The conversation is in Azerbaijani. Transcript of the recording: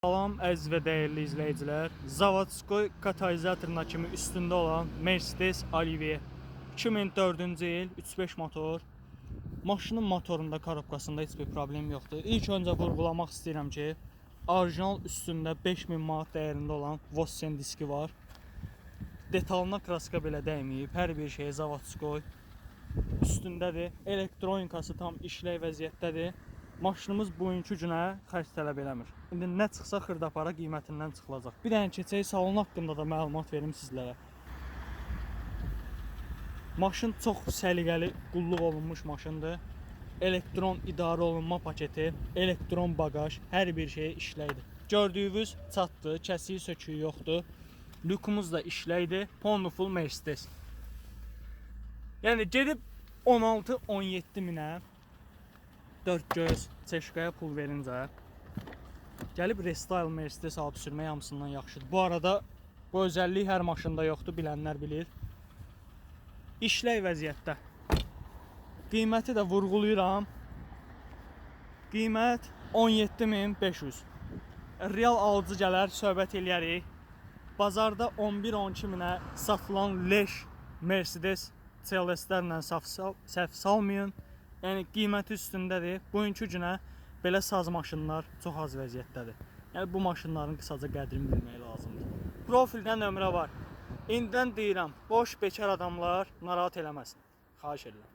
Salam əziz və dəyərli izləyicilər. Zavodskoy katalizatoruna kimi üstündə olan Mercedes Aliviye 2004-cü il 3.5 motor. Maşının motorunda, korobkasında heç bir problem yoxdur. İlk öncə vurğulamaq istəyirəm ki, orijinal üstündə 5000 manat dəyərində olan Vossen diski var. Detalına kraska belə dəyməyib, hər bir şey Zavodskoy üstündədir. Elektronikası tam işlək vəziyyətdədir. Maşınımız bugünkü günə xərc tələb eləmir. İndi nə çıxsa xırdapara qiymətindən çıxılacaq. Bir dənə keçək salon haqqında da məlumat verim sizlərə. Maşın çox səliqəli, qulluq olunmuş maşındır. Elektron idarə olunma paketi, elektron bagaj, hər bir şey işləkdir. Gördüyünüz çatdı, kəsiyi söküyü yoxdur. Lükumuz da işləkdir. Honda full Mercedes. Yəni gedib 16-17 minə 4 göz çeşkaya pul verincə gəlib Restyle Mercedes alıb sürmək hamısından yaxşıdır. Bu arada bu özəllik hər maşında yoxdur, bilənlər bilir. İşlək vəziyyətdə. Qiyməti də vurğulayıram. Qiymət 17.500. Real alıcı gələr, söhbət eləyərik. Bazarda 11-12 minə satılan leş Mercedes CLS-lərlə səhv salmayın. Yəni qiyməti üstündədir. Bugünkü günə belə saz maşınlar çox az vəziyyətdədir. Yəni bu maşınların qısaca qədrini bilmək lazımdır. Profildə nömrə var. İndidən deyirəm, boş bekar adamlar narahat eləməsin. Xahiş edirəm.